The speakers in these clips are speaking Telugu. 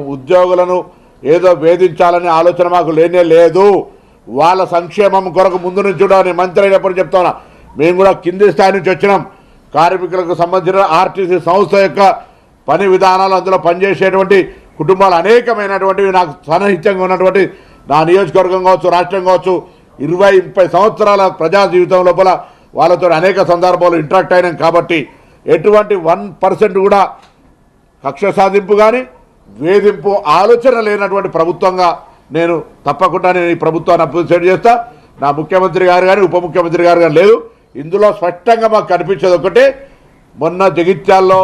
ఉద్యోగులను ఏదో వేధించాలనే ఆలోచన మాకు లేనే లేదు. వాళ్ళ సంక్షేమం కొరకు ముందు నుంచి కూడా నేను మంత్రి అయినప్పుడు చెప్తాను, మేము కూడా కింది స్థాయి నుంచి వచ్చినాం. కార్మికులకు సంబంధించిన ఆర్టీసీ సంస్థ యొక్క పని విధానాలు, అందులో పనిచేసేటువంటి కుటుంబాలు అనేకమైనటువంటివి నాకు సన్నిహితంగా ఉన్నటువంటి నా నియోజకవర్గం కావచ్చు, రాష్ట్రం కావచ్చు, 20-30 సంవత్సరాల ప్రజా జీవితం లోపల వాళ్ళతో అనేక సందర్భాలు ఇంటరాక్ట్ అయినాం. కాబట్టి ఎటువంటి 1% కూడా కక్ష సాధింపు కానీ వేధింపు ఆలోచన లేనటువంటి ప్రభుత్వంగా నేను తప్పకుండా ఈ ప్రభుత్వాన్ని అప్రిషియేట్ చేస్తా. నా ముఖ్యమంత్రి గారు కానీ ఉప ముఖ్యమంత్రి గారు కానీ లేదు. ఇందులో స్పష్టంగా మాకు కనిపించేది ఒకటే, మొన్న జగిత్యాల్లో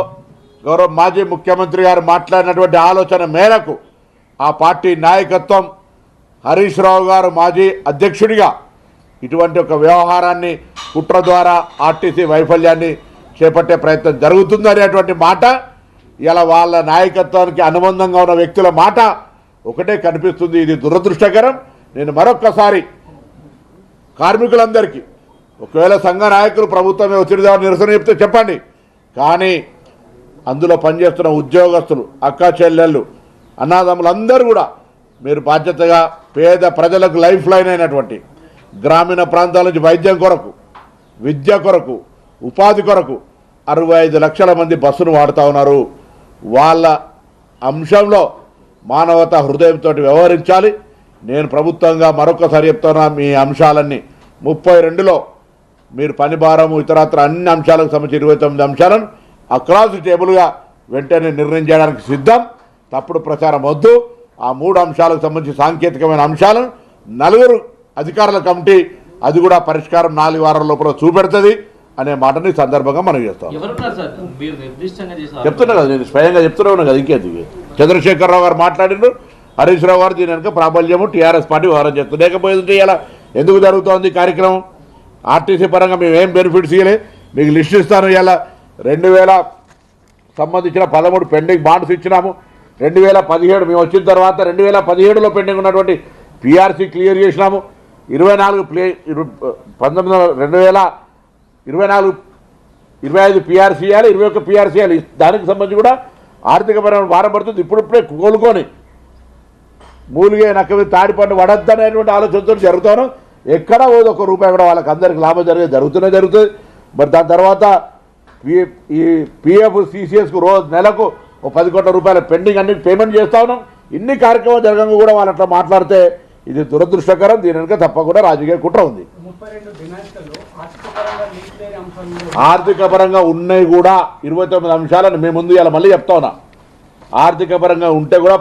గౌరవ మాజీ ముఖ్యమంత్రి గారు మాట్లాడినటువంటి ఆలోచన మేరకు ఆ పార్టీ నాయకత్వం హరీష్ రావు గారు మాజీ అధ్యక్షుడిగా ఇటువంటి ఒక వ్యవహారాన్ని కుట్ర ద్వారా ఆర్టీసీ వైఫల్యాన్ని చేపట్టే ప్రయత్నం జరుగుతుంది అనేటువంటి మాట ఇలా వాళ్ళ నాయకత్వానికి అనుబంధంగా ఉన్న వ్యక్తుల మాట ఒకటే కనిపిస్తుంది. ఇది దురదృష్టకరం. నేను మరొక్కసారి కార్మికులందరికీ, ఒకవేళ సంఘ నాయకులు ప్రభుత్వమే ఒత్తిడిదారు నిరసన చెప్తే చెప్పండి, కానీ అందులో పనిచేస్తున్న ఉద్యోగస్తులు, అక్కా చెల్లెళ్ళు, అన్నదమ్ములందరూ కూడా మీరు బాధ్యతగా పేద ప్రజలకు లైఫ్ లైన్ అయినటువంటి గ్రామీణ ప్రాంతాల నుంచి వైద్యం కొరకు, విద్య కొరకు, ఉపాధి కొరకు 65 లక్షల మంది బస్సును వాడుతూ ఉన్నారు. వాళ్ళ అంశంలో మానవతా హృదయంతో వ్యవహరించాలి. నేను ప్రభుత్వంగా మరొకసారి చెప్తున్నా, మీ అంశాలన్నీ 32లో మీరు పని భారము ఇతరత్ర అన్ని అంశాలకు సంబంధించి 29 అంశాలను అక్రాస్ టేబుల్గా వెంటనే నిర్ణయం చేయడానికి సిద్ధం. తప్పుడు ప్రచారం వద్దు. ఆ 3 అంశాలకు సంబంధించి సాంకేతికమైన అంశాలను 4 అధికారుల కమిటీ అది కూడా పరిష్కారం 4 వారాల లోపల చూపెడుతుంది అనే మాటని సందర్భంగా మనం చేస్తాం. చెప్తున్నా కదా, నేను స్వయంగా చెప్తున్నా ఉన్నా కదా. ఇంకేది చంద్రశేఖరరావు గారు మాట్లాడినారు, హరీష్ రావు గారు దీని వెనుక ప్రాబల్యము టీఆర్ఎస్ పార్టీ వ్యవహారం చేస్తుంది. లేకపోతే ఇలా ఎందుకు జరుగుతోంది కార్యక్రమం? ఆర్టీసీ పరంగా మేము ఏం బెనిఫిట్స్ ఇవ్వలే. మీకు లిస్ట్ ఇస్తాను. ఇలా 2000 సంబంధించిన 13 పెండింగ్ బాండ్స్ ఇచ్చినాము. 2017 మేము వచ్చిన తర్వాత 2017లో పెండింగ్ ఉన్నటువంటి పిఆర్సీ క్లియర్ చేసినాము. 2025 పిఆర్సీ ఇవ్వాలి, 21 పిఆర్సీ ఇవ్వాలి. దానికి సంబంధించి కూడా ఆర్థికపరమైన భారం పడుతుంది. ఇప్పుడిప్పుడే కోలుకొని మూలిగే నక్క మీద తాడి పన్ను వడద్దనేటువంటి ఆలోచనతో జరుగుతాను. ఎక్కడా పోదు ఒక్క రూపాయి కూడా వాళ్ళకి అందరికి లాభం జరుగుతుంది. మరి దాని తర్వాత ఈ పిఎఫ్ సిసిఎస్కు రోజు నెలకు 10 కోట్ల రూపాయల పెండింగ్ అన్ని పేమెంట్ చేస్తా ఉన్నాం. ఇన్ని కార్యక్రమాలు జరగంగా కూడా వాళ్ళు అట్లా మాట్లాడితే ఇది దురదృష్టకరం. దీని వెనుక తప్పకుండా రాజకీయ కుట్ర ఉంది. ఆర్థిక పరంగా ఉన్నాయి కూడా 29 అంశాలను మేము ముందు ఇలా మళ్ళీ చెప్తా ఉన్నా. ఆర్థిక పరంగా ఉంటే కూడా